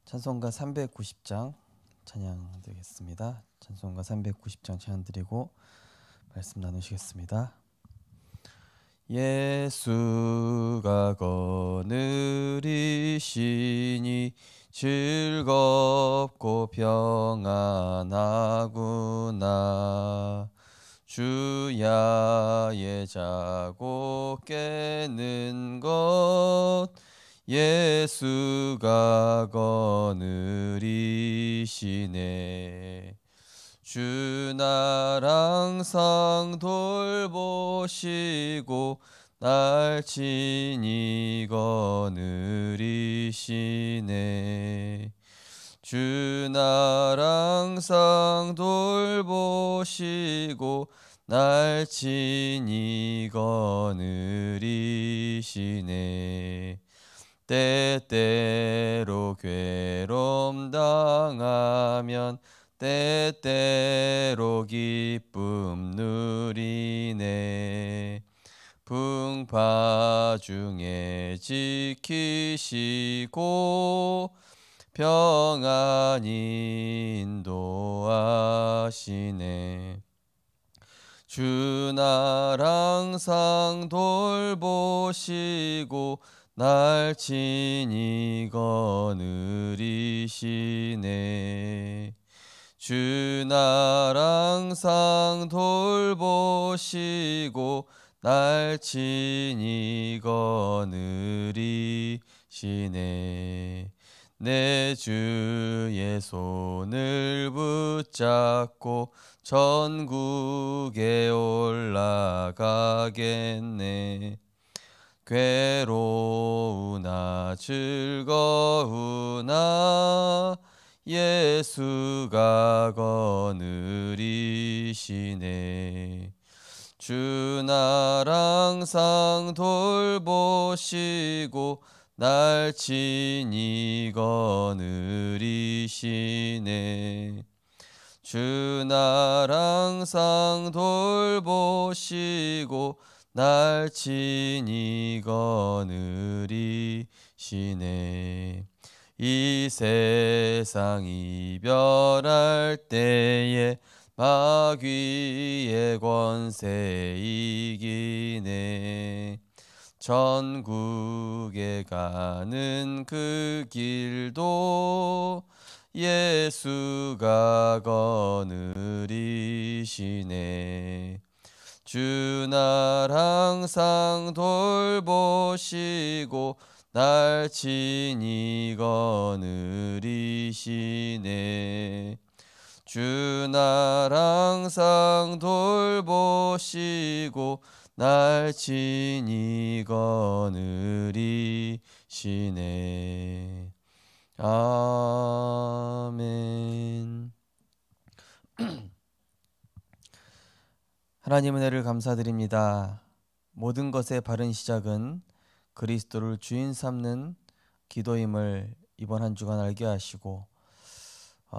찬송가 390장 찬양 드리겠습니다. 찬송가 390장 찬양 드리고 말씀 나누시겠습니다. 예수가 거느리시니 즐겁고 평안하구나. 주야의 자고 깨는 것 예수가 거느리시네. 주 날 항상 돌보시고 날 친히 거느리시네. 주 날 항상 돌보시고 날 친히 거느리시네. 때때로 괴로움 당하면 때때로 기쁨 누리네. 풍파 중에 지키시고 평안히 인도하시네. 주 날 항상 돌보시고 날 친히 거느리시네. 주 날 항상 돌보시고 날 친히 거느리시네. 내 주의 손을 붙잡고 천국에 올라가겠네. 괴로우나 즐거우나 예수가 거느리시네. 주 날 항상 돌보시고 날 친히 거느리시네. 주 날 항상 돌보시고 날 친히 거느리시네. 이 세상 이별할 때에 마귀의 권세 이기네. 천국에 가는 그 길도 예수가 거느리시네. 주 날 항상 돌보시고 날 친히 거느리시네. 주 날 항상 돌보시고 날 친히 거느리시네. 아멘. 하나님 은혜를 감사드립니다. 모든 것의 바른 시작은 그리스도를 주인 삼는 기도임을 이번 한 주간 알게 하시고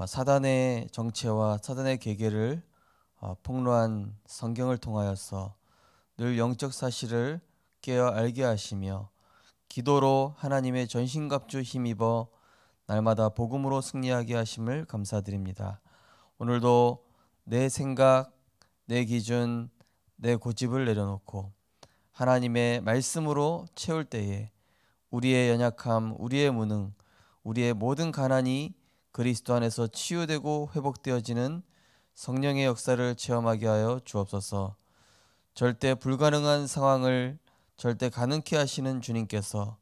사단의 정체와 사단의 계계를 폭로한 성경을 통하여서 늘 영적 사실을 깨어 알게 하시며 기도로 하나님의 전신갑주 힘입어 날마다 복음으로 승리하게 하심을 감사드립니다. 오늘도 내 생각, 내 기준, 내 고집을 내려놓고 하나님의 말씀으로 채울 때에 우리의 연약함, 우리의 무능, 우리의 모든 가난이 그리스도 안에서 치유되고 회복되어지는 성령의 역사를 체험하게 하여 주옵소서. 절대 불가능한 상황을 절대 가능케 하시는 주님께서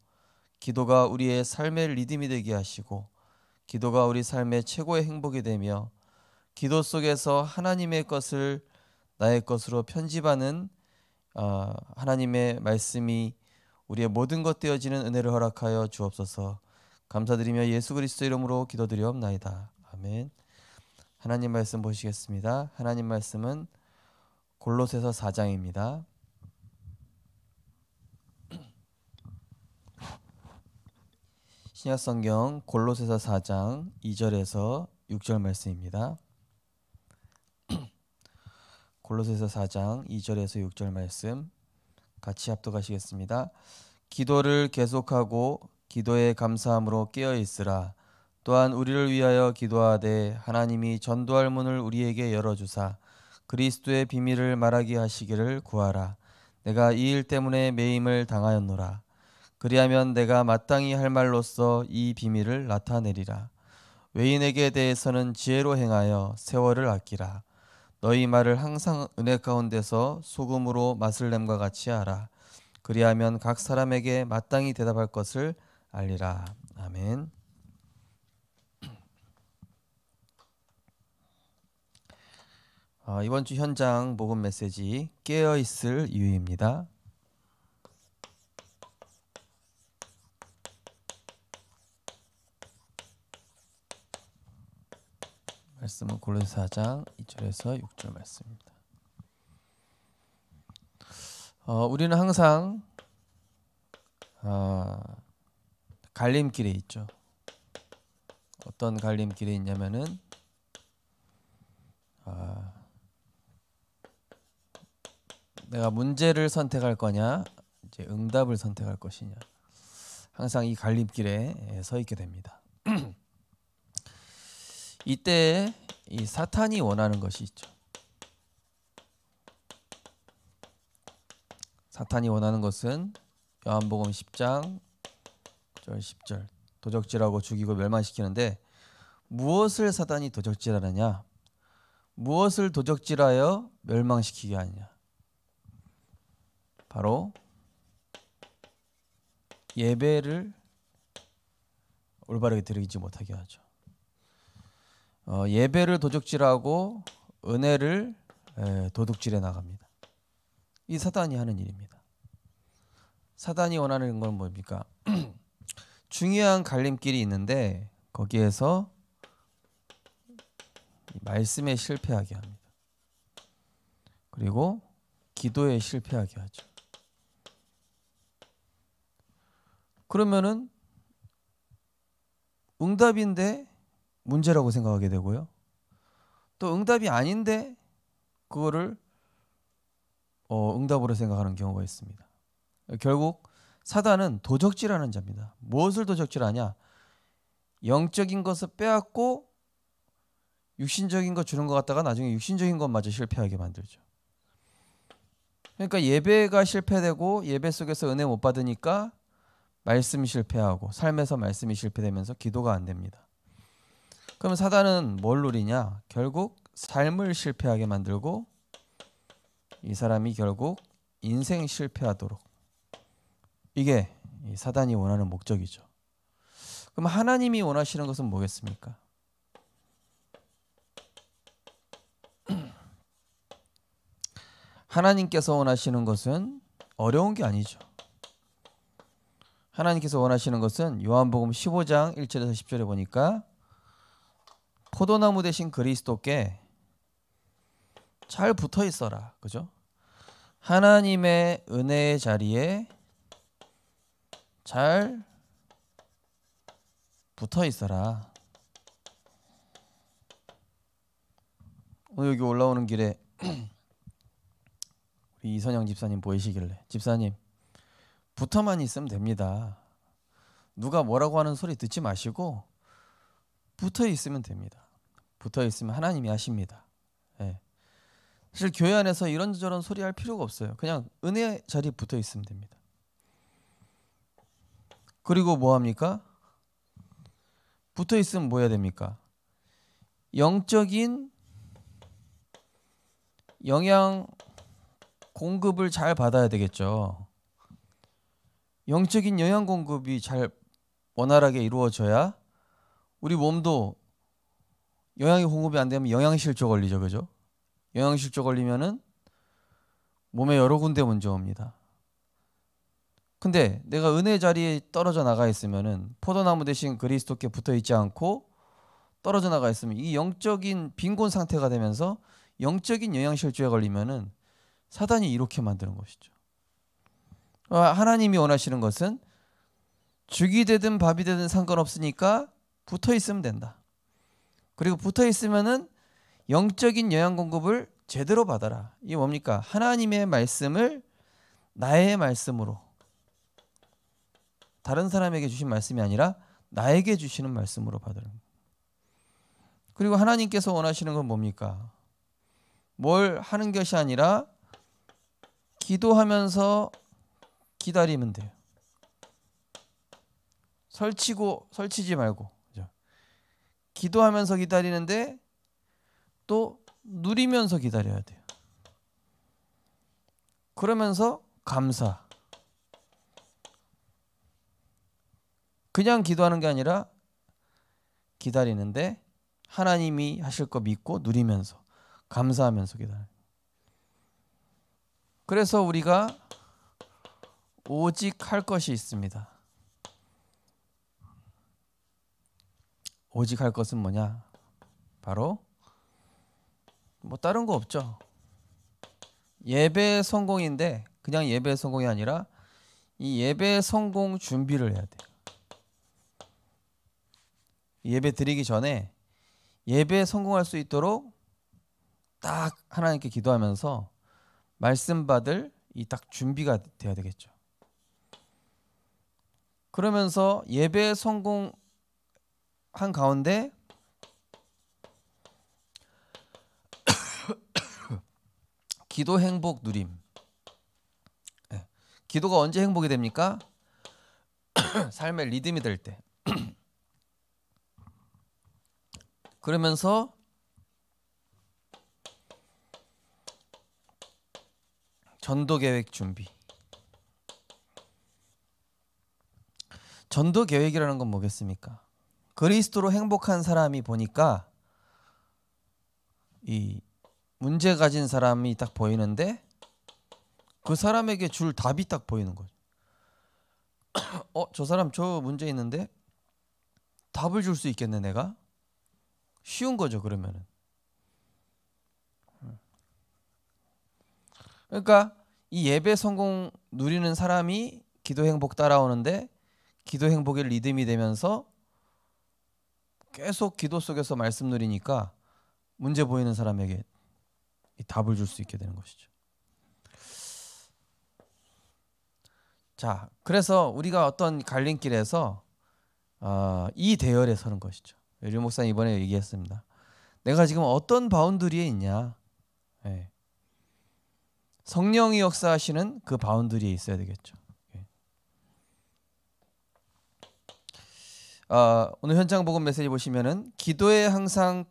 기도가 우리의 삶의 리듬이 되게 하시고 기도가 우리 삶의 최고의 행복이 되며 기도 속에서 하나님의 것을 나의 것으로 편집하는 하나님의 말씀이 우리의 모든 것 되어지는 은혜를 허락하여 주옵소서. 감사드리며 예수 그리스도 이름으로 기도드리옵나이다. 아멘. 하나님 말씀 보시겠습니다. 하나님 말씀은 골로새서 4장입니다. 신약성경 골로새서 4장 2절에서 6절 말씀입니다. 골로새서 4장 2절에서 6절 말씀 같이 합독하시겠습니다. 기도를 계속하고 기도에 감사함으로 깨어 있으라. 또한 우리를 위하여 기도하되 하나님이 전도할 문을 우리에게 열어주사 그리스도의 비밀을 말하게 하시기를 구하라. 내가 이 일 때문에 매임을 당하였노라. 그리하면 내가 마땅히 할 말로써 이 비밀을 나타내리라. 외인에게 대해서는 지혜로 행하여 세월을 아끼라. 너희 말을 항상 은혜 가운데서 소금으로 맛을 냄과 같이 하라. 그리하면 각 사람에게 마땅히 대답할 것을 알리라. 아멘. 이번 주 현장 복음 메시지 깨어있을 이유입니다. 말씀은 골로새 4장 2절에서 6절 말씀입니다. 우리는 항상 갈림길에 있죠. 어떤 갈림길에 있냐면은 내가 문제를 선택할 거냐, 이제 응답을 선택할 것이냐. 항상 이 갈림길에 서 있게 됩니다. 이때 이 사탄이 원하는 것이 있죠. 사탄이 원하는 것은 요한복음 10장 10절 도적질하고 죽이고 멸망시키는데 무엇을 사탄이 도적질하느냐? 무엇을 도적질하여 멸망시키게 하느냐? 바로 예배를 올바르게 드리지 못하게 하죠. 예배를 도적질하고 은혜를 도둑질해 나갑니다. 이 사단이 하는 일입니다. 사단이 원하는 건 뭡니까? 중요한 갈림길이 있는데 거기에서 말씀에 실패하게 합니다. 그리고 기도에 실패하게 하죠. 그러면은 응답인데 문제라고 생각하게 되고요. 또 응답이 아닌데 그거를 응답으로 생각하는 경우가 있습니다. 결국 사단은 도적질하는 자입니다. 무엇을 도적질하냐? 영적인 것을 빼앗고 육신적인 것 주는 것 같다가 나중에 육신적인 것마저 실패하게 만들죠. 그러니까 예배가 실패되고 예배 속에서 은혜 못 받으니까 말씀이 실패하고 삶에서 말씀이 실패되면서 기도가 안 됩니다. 그러면 사단은 뭘 노리냐? 결국 삶을 실패하게 만들고 이 사람이 결국 인생 실패하도록, 이게 사단이 원하는 목적이죠. 그럼 하나님이 원하시는 것은 뭐겠습니까? 하나님께서 원하시는 것은 어려운 게 아니죠. 하나님께서 원하시는 것은 요한복음 15장 1절에서 10절에 보니까 포도나무 대신 그리스도께 잘 붙어 있어라. 그죠? 하나님의 은혜의 자리에 잘 붙어 있어라. 오늘 여기 올라오는 길에 우리 이선영 집사님 보이시길래, 집사님 붙어만 있으면 됩니다. 누가 뭐라고 하는 소리 듣지 마시고 붙어 있으면 됩니다. 붙어 있으면 하나님이 하십니다. 예. 사실 교회 안에서 이런저런 소리 할 필요가 없어요. 그냥 은혜 자리에 붙어 있으면 됩니다. 그리고 뭐 합니까? 붙어 있으면 뭐 해야 됩니까? 영적인 영양 공급을 잘 받아야 되겠죠. 영적인 영양 공급이 잘 원활하게 이루어져야 우리 몸도 영양이 공급이 안 되면 영양실조 걸리죠. 그죠? 영양실조 걸리면은 몸에 여러 군데 문제 옵니다. 근데 내가 은혜 자리에 떨어져 나가 있으면은 포도나무 대신 그리스도께 붙어 있지 않고 떨어져 나가 있으면 이 영적인 빈곤 상태가 되면서 영적인 영양실조에 걸리면은 사단이 이렇게 만드는 것이죠. 하나님이 원하시는 것은 죽이 되든 밥이 되든 상관없으니까 붙어 있으면 된다. 그리고 붙어 있으면은 영적인 영양 공급을 제대로 받아라. 이게 뭡니까? 하나님의 말씀을 나의 말씀으로, 다른 사람에게 주신 말씀이 아니라 나에게 주시는 말씀으로 받으는 거예요. 그리고 하나님께서 원하시는 건 뭡니까? 뭘 하는 것이 아니라 기도하면서 기다리면 돼요. 설치지 말고. 그죠? 기도하면서 기다리는데 또 누리면서 기다려야 돼요. 그러면서 감사. 그냥 기도하는 게 아니라 기다리는데 하나님이 하실 거 믿고 누리면서 감사하면서 기다려요. 그래서 우리가 오직 할 것이 있습니다. 오직 할 것은 뭐냐? 바로 뭐 다른 거 없죠. 예배 성공인데 그냥 예배 성공이 아니라 이 예배 성공 준비를 해야 돼요. 예배 드리기 전에 예배 성공할 수 있도록 딱 하나님께 기도하면서 말씀 받을 이 딱 준비가 돼야 되겠죠. 그러면서 예배 성공한 가운데 기도 행복 누림. 기도가 언제 행복이 됩니까? 삶의 리듬이 될 때. 그러면서 전도 계획 준비. 전도 계획이라는 건 뭐겠습니까? 그리스도로 행복한 사람이 보니까 이 문제 가진 사람이 딱 보이는데 그 사람에게 줄 답이 딱 보이는 거죠. 저 사람 저 문제 있는데 답을 줄 수 있겠네 내가. 쉬운 거죠 그러면은. 그러니까 이 예배 성공 누리는 사람이 기도 행복 따라오는데 기도 행복의 리듬이 되면서 계속 기도 속에서 말씀 누리니까 문제 보이는 사람에게 이 답을 줄 수 있게 되는 것이죠. 자, 그래서 우리가 어떤 갈림길에서 이 대열에 서는 것이죠. 류 목사님 이번에 얘기했습니다. 내가 지금 어떤 바운더리에 있냐. 네. 성령이 역사하시는 그 바운더리에 있어야 되겠죠. 오늘 현장 복음 메시지 보시면은 기도에 항상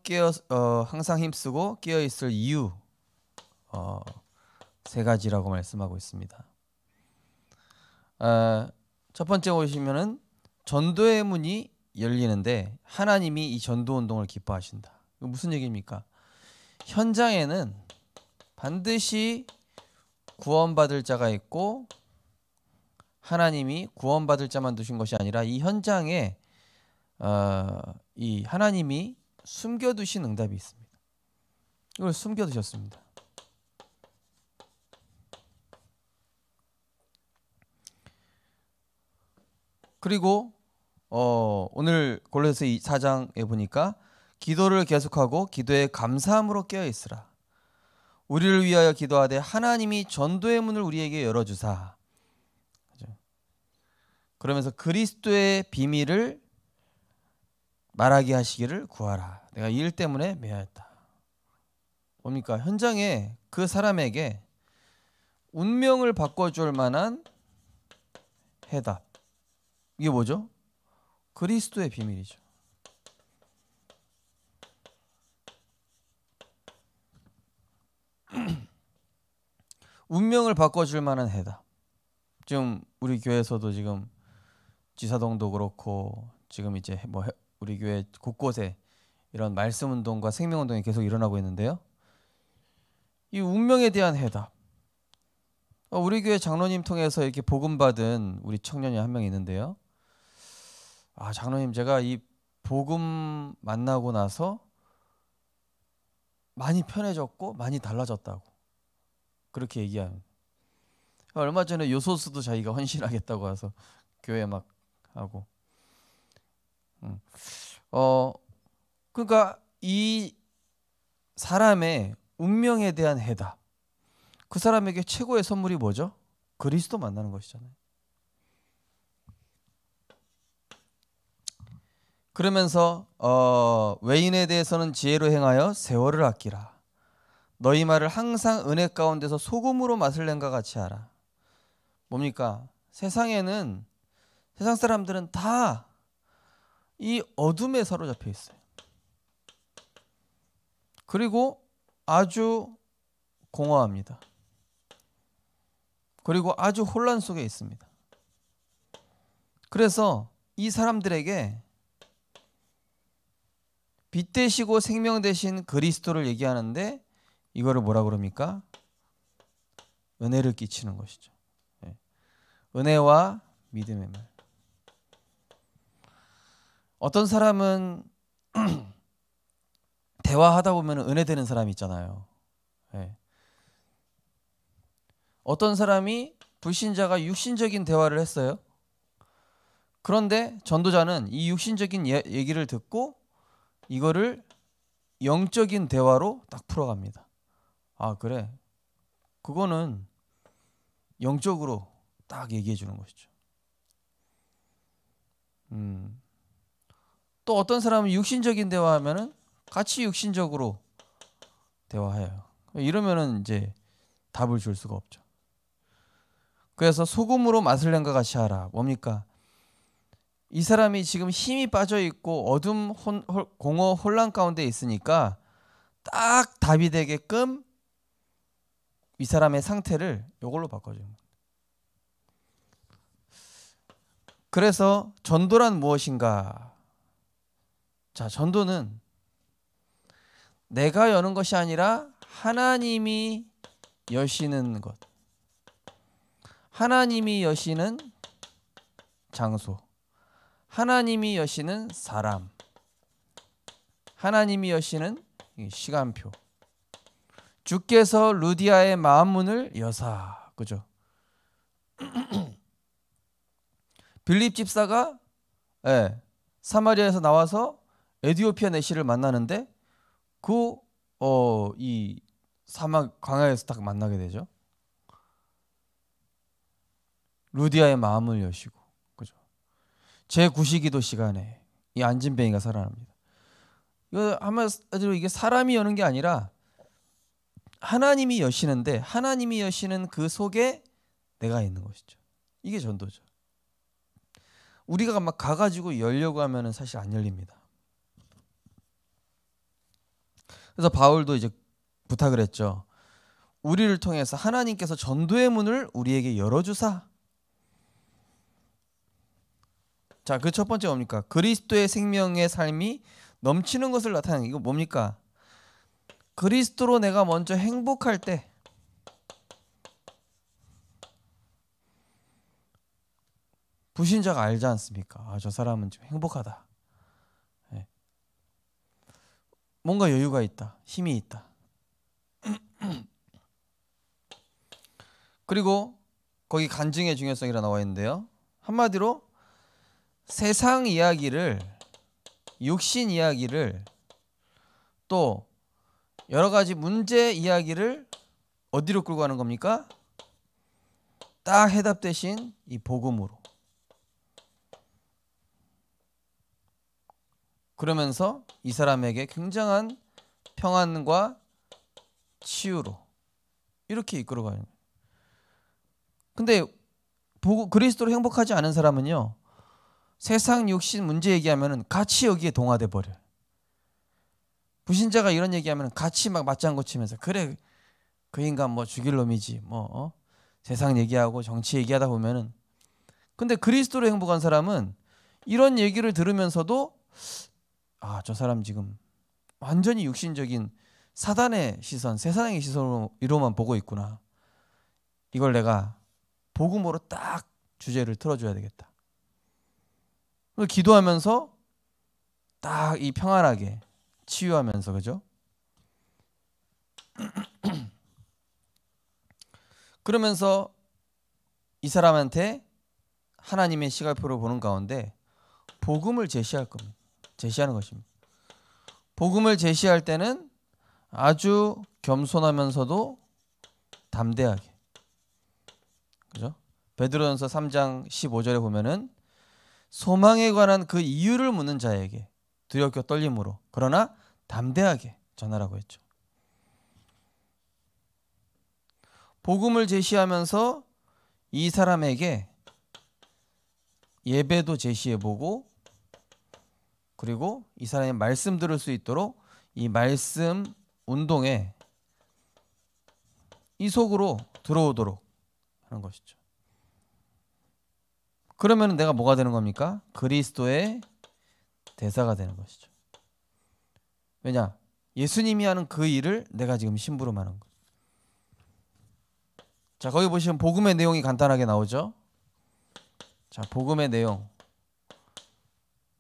항상 힘쓰고 깨어 있을 이유 세 가지라고 말씀하고 있습니다. 첫 번째 보시면은 전도의 문이 열리는데 하나님이 이 전도 운동을 기뻐하신다. 이거 무슨 얘기입니까? 현장에는 반드시 구원받을 자가 있고 하나님이 구원받을 자만 두신 것이 아니라 이 현장에 이 하나님이 숨겨두신 응답이 있습니다. 이걸 숨겨두셨습니다. 그리고 오늘 골로새 4장에 보니까 기도를 계속하고 기도에 감사함으로 깨어 있으라. 우리를 위하여 기도하되 하나님이 전도의 문을 우리에게 열어주사. 그러면서 그리스도의 비밀을 말하게 하시기를 구하라. 내가 이 일 때문에 매하였다. 뭡니까? 현장에 그 사람에게 운명을 바꿔줄 만한 해답. 이게 뭐죠? 그리스도의 비밀이죠. 운명을 바꿔줄 만한 해답. 지금 우리 교회에서도 지금 지사동도 그렇고 지금 이제 뭐 우리 교회 곳곳에 이런 말씀 운동과 생명 운동이 계속 일어나고 있는데요. 이 운명에 대한 해답. 우리 교회 장로님 통해서 이렇게 복음 받은 우리 청년이 한 명 있는데요. 장로님 제가 이 복음 만나고 나서 많이 편해졌고 많이 달라졌다고 그렇게 얘기합니다. 얼마 전에 요소수도 자기가 헌신하겠다고 해서 교회 막 하고 그러니까 이 사람의 운명에 대한 해답. 그 사람에게 최고의 선물이 뭐죠? 그리스도 만나는 것이잖아요. 그러면서 외인에 대해서는 지혜로 행하여 세월을 아끼라. 너희 말을 항상 은혜 가운데서 소금으로 맛을 낸과 같이 하라. 뭡니까? 세상에는 세상 사람들은 다 이 어둠에 사로잡혀 있어요. 그리고 아주 공허합니다. 그리고 아주 혼란 속에 있습니다. 그래서 이 사람들에게 빛 되시고 생명 되신 그리스도를 얘기하는데 이거를 뭐라 그럽니까? 은혜를 끼치는 것이죠. 은혜와 믿음의 말. 어떤 사람은 대화하다 보면 은혜되는 사람이 있잖아요. 어떤 사람이 불신자가 육신적인 대화를 했어요. 그런데 전도자는 이 육신적인 얘기를 듣고 이거를 영적인 대화로 딱 풀어갑니다. 아, 그래. 그거는 영적으로 딱 얘기해 주는 것이죠. 또 어떤 사람은 육신적인 대화하면은 같이 육신적으로 대화해요. 이러면은 이제 답을 줄 수가 없죠. 그래서 소금으로 맛을 낸 것 같이 하라. 뭡니까? 이 사람이 지금 힘이 빠져 있고 어둠, 공허, 혼란 가운데 있으니까 딱 답이 되게끔 이 사람의 상태를 이걸로 바꿔주는 거예요. 그래서 전도란 무엇인가? 자, 전도는 내가 여는 것이 아니라 하나님이 여시는 것. 하나님이 여시는 장소. 하나님이 여시는 사람. 하나님이 여시는 시간표. 주께서 루디아의 마음 문을 여사. 그죠? 빌립 집사가 사마리아에서 나와서 에디오피아 내시를 만나는데 이 사막 광야에서 딱 만나게 되죠. 루디아의 마음을 여시고, 그죠? 제9시기도 시간에 이 안진뱅이가 살아납니다. 이거 한마디로 이게 사람이 여는 게 아니라 하나님이 여시는데 하나님이 여시는 그 속에 내가 있는 것이죠. 이게 전도죠. 우리가 막 가가지고 열려고 하면은 사실 안 열립니다. 그래서 바울도 이제 부탁을 했죠. 우리를 통해서 하나님께서 전도의 문을 우리에게 열어주사. 자, 그 첫 번째 뭡니까? 그리스도의 생명의 삶이 넘치는 것을 나타내는 이거 뭡니까? 그리스도로 내가 먼저 행복할 때 불신자가 알지 않습니까? 아, 저 사람은 좀 행복하다. 뭔가 여유가 있다. 힘이 있다. 그리고 거기 간증의 중요성이라 나와 있는데요. 한마디로 세상 이야기를, 육신 이야기를, 또 여러 가지 문제 이야기를 어디로 끌고 가는 겁니까? 딱 해답 대신 이 복음으로. 그러면서 이 사람에게 굉장한 평안과 치유로 이렇게 이끌어가는 거예요. 근데 그리스도로 행복하지 않은 사람은요, 세상 육신 문제 얘기하면은 같이 여기에 동화돼 버려요. 불신자가 이런 얘기하면 같이 막 맞장구 치면서 그래 그 인간 뭐 죽일 놈이지 세상 얘기하고 정치 얘기하다 보면은. 근데 그리스도로 행복한 사람은 이런 얘기를 들으면서도 아, 저 사람 지금 완전히 육신적인 사단의 시선, 세상의 시선으로만 보고 있구나. 이걸 내가 복음으로 딱 주제를 틀어줘야 되겠다. 기도하면서 딱 이 평안하게 치유하면서, 그죠? 그러면서 이 사람한테 하나님의 시각표를 보는 가운데 복음을 제시하는 것입니다. 복음을 제시할 때는 아주 겸손하면서도 담대하게, 그죠? 베드로전서 3장 15절에 보면은 소망에 관한 그 이유를 묻는 자에게 두렵고 떨림으로 그러나 담대하게 전하라고 했죠. 복음을 제시하면서 이 사람에게 예배도 제시해보고 그리고 이 사람이 말씀 들을 수 있도록 이 말씀 운동에 이 속으로 들어오도록 하는 것이죠. 그러면 내가 뭐가 되는 겁니까? 그리스도의 대사가 되는 것이죠. 왜냐? 예수님이 하는 그 일을 내가 지금 심부름하는 것. 자, 거기 보시면 복음의 내용이 간단하게 나오죠. 자, 복음의 내용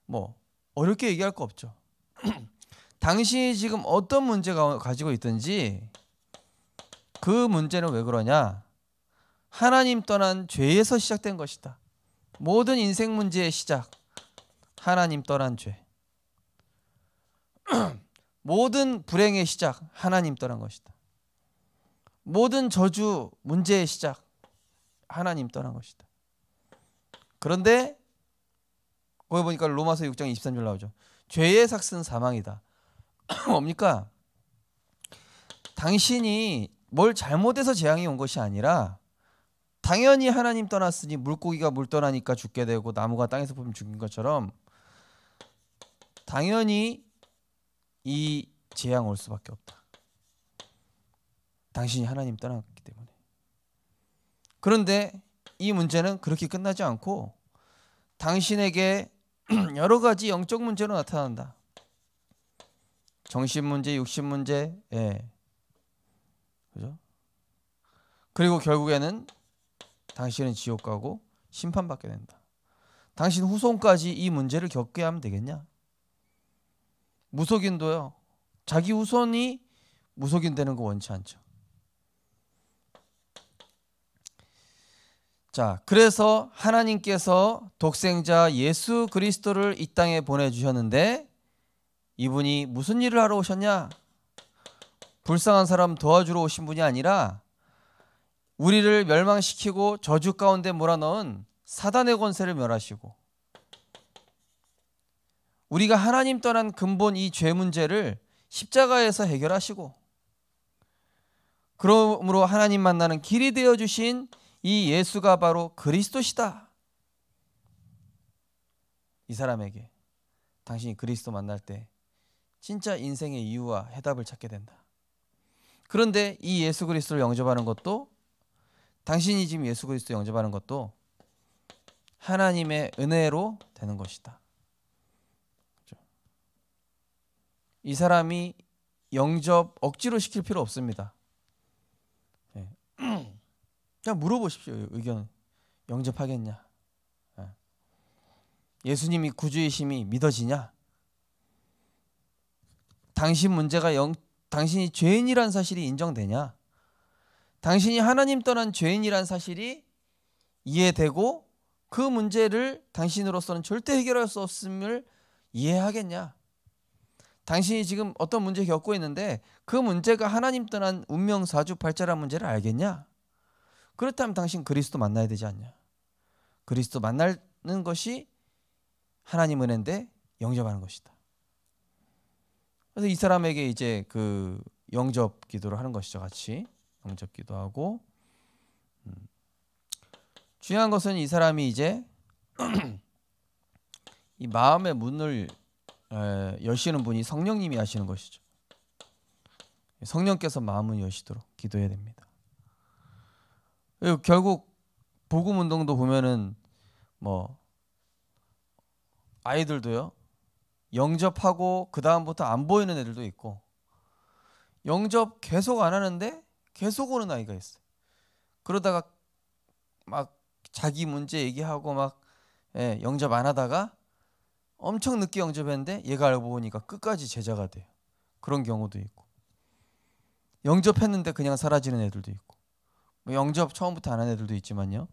뭐 어렵게 얘기할 거 없죠. 당신이 지금 어떤 문제가 가지고 있든지 그 문제는 왜 그러냐? 하나님 떠난 죄에서 시작된 것이다. 모든 인생 문제의 시작, 하나님 떠난 죄. 모든 불행의 시작, 하나님 떠난 것이다. 모든 저주 문제의 시작, 하나님 떠난 것이다. 그런데 거기 보니까 로마서 6장 23절 나오죠. 죄의 삭은 사망이다. 뭡니까? 당신이 뭘 잘못해서 재앙이 온 것이 아니라 당연히 하나님 떠났으니 물고기가 물 떠나니까 죽게 되고 나무가 땅에서 뽑히면 죽는 것처럼 당연히 이 재앙 올 수밖에 없다. 당신이 하나님 떠났기 때문에. 그런데 이 문제는 그렇게 끝나지 않고 당신에게 여러 가지 영적 문제로 나타난다. 정신 문제, 육신 문제, 예. 그죠? 그리고 결국에는 당신은 지옥 가고 심판받게 된다. 당신 후손까지 이 문제를 겪게 하면 되겠냐? 무속인도요. 자기 후손이 무속인 되는 거 원치 않죠. 자, 그래서 하나님께서 독생자 예수 그리스도를 이 땅에 보내주셨는데 이분이 무슨 일을 하러 오셨냐? 불쌍한 사람 도와주러 오신 분이 아니라 우리를 멸망시키고 저주 가운데 몰아넣은 사단의 권세를 멸하시고 우리가 하나님 떠난 근본 이 죄 문제를 십자가에서 해결하시고 그러므로 하나님 만나는 길이 되어주신 이 예수가 바로 그리스도시다. 이 사람에게 당신이 그리스도 만날 때 진짜 인생의 이유와 해답을 찾게 된다. 그런데 이 예수 그리스도를 영접하는 것도 당신이 지금 예수 그리스도 영접하는 것도 하나님의 은혜로 되는 것이다. 이 사람이 영접 억지로 시킬 필요 없습니다. 그냥 물어보십시오. 의견 영접하겠냐? 예수님이 구주이심이 믿어지냐? 당신 문제가 당신이 죄인이란 사실이 인정되냐? 당신이 하나님 떠난 죄인이란 사실이 이해되고 그 문제를 당신으로서는 절대 해결할 수 없음을 이해하겠냐? 당신이 지금 어떤 문제 겪고 있는데 그 문제가 하나님 떠난 운명 사주팔자란 문제를 알겠냐? 그렇다면 당신 그리스도 만나야 되지 않냐? 그리스도 만나는 것이 하나님 은혜인데 영접하는 것이다. 그래서 이 사람에게 이제 그 영접 기도를 하는 것이죠. 같이 영접 기도하고 중요한 것은 이 사람이 이제 이 마음의 문을 여시는 분이 성령님이 하시는 것이죠. 성령께서 마음을 여시도록 기도해야 됩니다. 그리고 결국 복음 운동도 보면은 뭐 아이들도요. 영접하고 그 다음부터 안 보이는 애들도 있고 영접 계속 안 하는데 계속 오는 아이가 있어요. 그러다가 막 자기 문제 얘기하고 막 영접 안 하다가 엄청 늦게 영접했는데 얘가 알고 보니까 끝까지 제자가 돼요. 그런 경우도 있고 영접했는데 그냥 사라지는 애들도 있고 영접 처음부터 안 한 애들도 있지만요.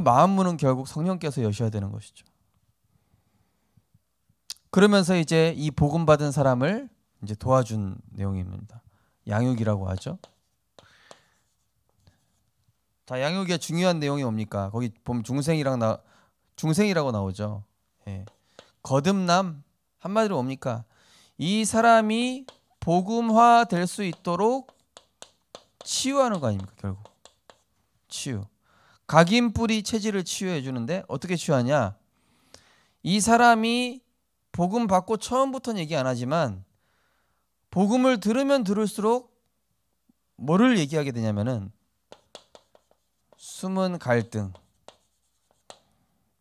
마음 문은 결국 성령께서 여셔야 되는 것이죠. 그러면서 이제 이 복음 받은 사람을 이제 도와준 내용입니다. 양육이라고 하죠. 자, 양육의 중요한 내용이 뭡니까? 거기 보면 중생이라고 나오죠. 예. 거듭남 한마디로 뭡니까? 이 사람이 복음화 될 수 있도록 치유하는 거 아닙니까? 결국 치유. 각인뿌리 체질을 치유해 주는데 어떻게 치유하냐? 이 사람이 복음 받고 처음부터는 얘기 안 하지만 복음을 들으면 들을수록 뭐를 얘기하게 되냐면은 숨은 갈등,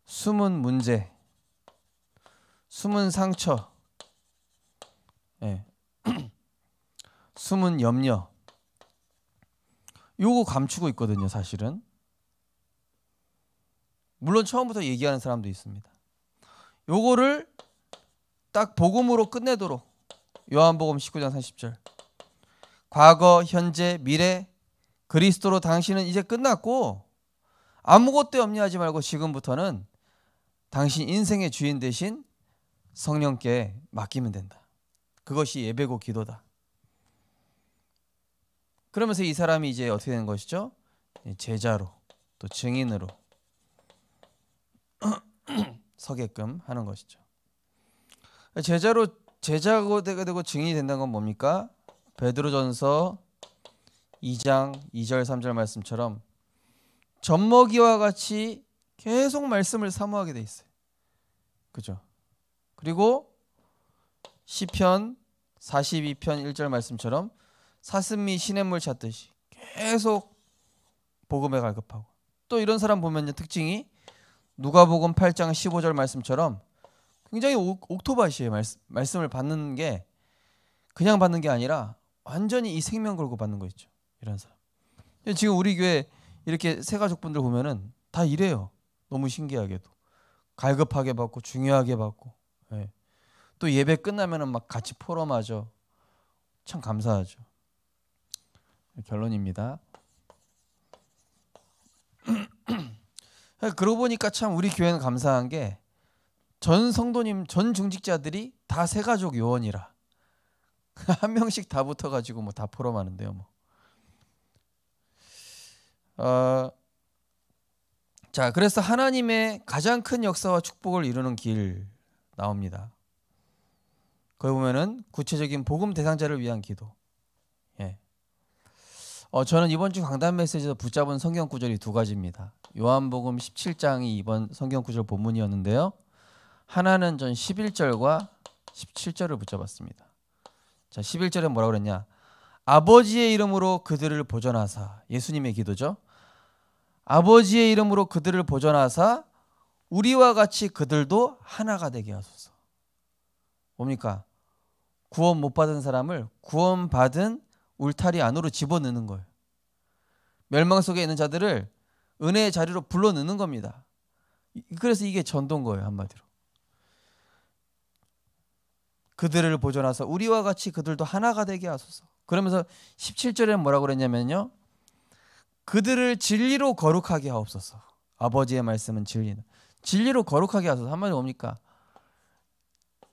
숨은 문제, 숨은 상처, 예. 숨은 염려, 요거 감추고 있거든요. 사실은 물론 처음부터 얘기하는 사람도 있습니다. 요거를 딱 복음으로 끝내도록 요한복음 19장 30절 과거, 현재, 미래 그리스도로 당신은 이제 끝났고 아무것도 염려하지 말고 지금부터는 당신 인생의 주인 대신 성령께 맡기면 된다. 그것이 예배고 기도다. 그러면서 이 사람이 이제 어떻게 되는 것이죠? 제자로 또 증인으로 서게끔 하는 것이죠. 제자가 되고 증인이 된다는 건 뭡니까? 베드로전서 2장 2절 3절 말씀처럼 젖먹이와 같이 계속 말씀을 사모하게 돼 있어요. 그죠? 그리고 시편 42편 1절 말씀처럼 사슴이 시냇물 찾듯이 계속 복음에 갈급하고 또 이런 사람 보면 특징이 누가복음 8장 15절 말씀처럼 굉장히 옥토바시예요. 말씀을 받는 게 그냥 받는 게 아니라 완전히 이 생명 걸고 받는 거 있죠. 이런 사람. 지금 우리 교회 이렇게 새 가족분들 보면은 다 이래요. 너무 신기하게도 갈급하게 받고 중요하게 받고 예. 또 예배 끝나면은 막 같이 포럼하죠. 참 감사하죠. 결론입니다. 그러고 보니까 참 우리 교회는 감사한 게 전 성도님 전 중직자들이 다 새 가족 요원이라 한 명씩 다 붙어가지고 뭐 다 포럼하는데요. 자, 그래서 하나님의 가장 큰 역사와 축복을 이루는 길 나옵니다. 거기 보면은 구체적인 복음 대상자를 위한 기도. 예. 저는 이번 주 강단 메시지에서 붙잡은 성경 구절이 두 가지입니다. 요한복음 17장이 이번 성경 구절 본문이었는데요. 하나는 전 11절과 17절을 붙잡았습니다. 자, 11절에 뭐라고 그랬냐? 아버지의 이름으로 그들을 보존하사, 예수님의 기도죠. 아버지의 이름으로 그들을 보존하사 우리와 같이 그들도 하나가 되게 하소서. 뭡니까? 구원 못 받은 사람을 구원받은 울타리 안으로 집어넣는 거예요. 멸망 속에 있는 자들을 은혜의 자리로 불러넣는 겁니다. 그래서 이게 전도인 거예요. 한마디로. 그들을 보존하사 우리와 같이 그들도 하나가 되게 하소서. 그러면서 17절에 뭐라고 그랬냐면요. 그들을 진리로 거룩하게 하옵소서. 아버지의 말씀은 진리로 거룩하게 하소서. 한마디로 뭡니까?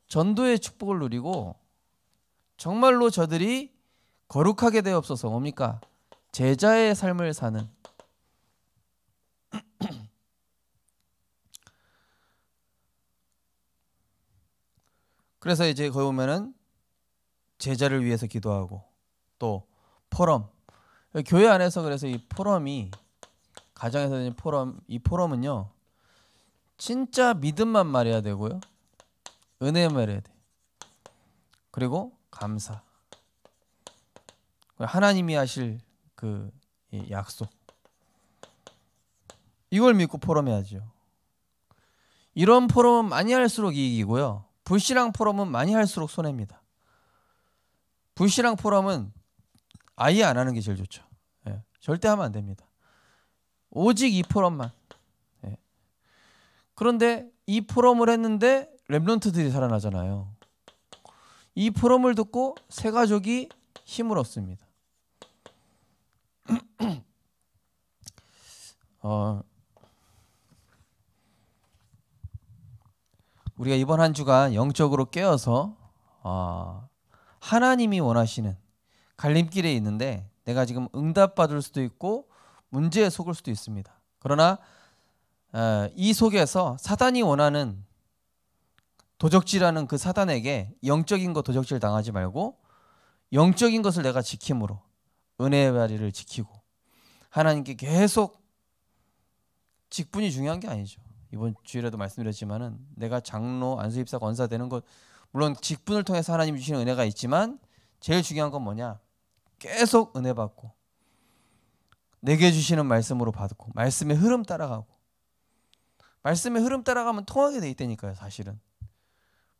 전도의 축복을 누리고 정말로 저들이 거룩하게 되옵소서. 뭡니까? 제자의 삶을 사는. 그래서 이제 거기 보면은 제자를 위해서 기도하고 또 포럼. 교회 안에서 그래서 이 포럼이 가정에서 이 포럼은요. 진짜 믿음만 말해야 되고요. 은혜 말해야 돼. 그리고 감사. 하나님이 하실 그 약속. 이걸 믿고 포럼해야죠. 이런 포럼은 많이 할수록 이익이고요. 불신앙 포럼은 많이 할수록 손해입니다. 불신앙 포럼은 아예 안 하는 게 제일 좋죠. 예, 절대 하면 안 됩니다. 오직 이 포럼만. 예. 그런데 이 포럼을 했는데 렘넌트들이 살아나잖아요. 이 포럼을 듣고 새 가족이 힘을 얻습니다. 우리가 이번 한 주간 영적으로 깨어서 하나님이 원하시는 갈림길에 있는데 내가 지금 응답받을 수도 있고 문제에 속을 수도 있습니다. 그러나 이 속에서 사단이 원하는 도적질하는 그 사단에게 영적인 거 도적질 당하지 말고 영적인 것을 내가 지킴으로 은혜의 자리를 지키고 하나님께 계속 직분이 중요한 게 아니죠. 이번 주일에도 말씀드렸지만은 내가 장로, 안수집사, 권사 되는 것 물론 직분을 통해서 하나님 주시는 은혜가 있지만 제일 중요한 건 뭐냐? 계속 은혜 받고 내게 주시는 말씀으로 받고 말씀의 흐름 따라가고 말씀의 흐름 따라가면 통하게 돼 있다니까요. 사실은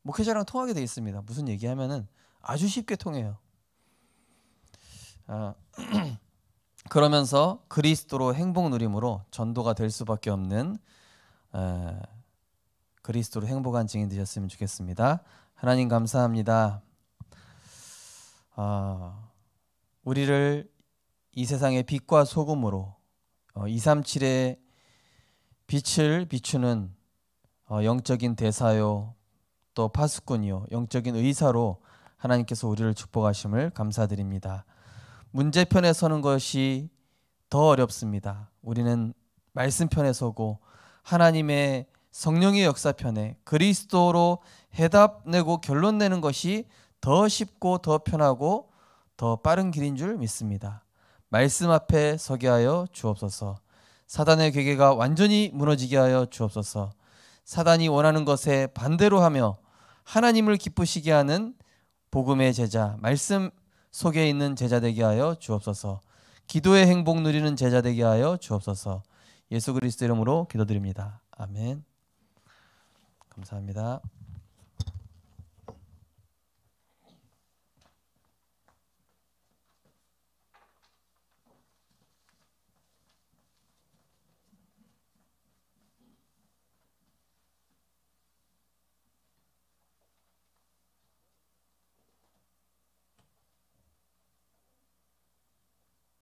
목회자랑 통하게 돼 있습니다. 무슨 얘기하면은 아주 쉽게 통해요. 그러면서 그리스도로 행복 누림으로 전도가 될 수밖에 없는 그리스도로 행복한 증인 되셨으면 좋겠습니다. 하나님 감사합니다. 우리를 이 세상의 빛과 소금으로 237의 빛을 비추는 영적인 대사요 또 파수꾼이요 영적인 의사로 하나님께서 우리를 축복하심을 감사드립니다. 문제편에 서는 것이 더 어렵습니다. 우리는 말씀편에 서고 하나님의 성령의 역사편에 그리스도로 해답 내고 결론 내는 것이 더 쉽고 더 편하고 더 빠른 길인 줄 믿습니다. 말씀 앞에 서게 하여 주옵소서. 사단의 괴계가 완전히 무너지게 하여 주옵소서. 사단이 원하는 것에 반대로 하며 하나님을 기쁘시게 하는 복음의 제자, 말씀 속에 있는 제자 되게 하여 주옵소서. 기도의 행복 누리는 제자 되게 하여 주옵소서. 예수 그리스도 이름으로 기도드립니다. 아멘. 감사합니다.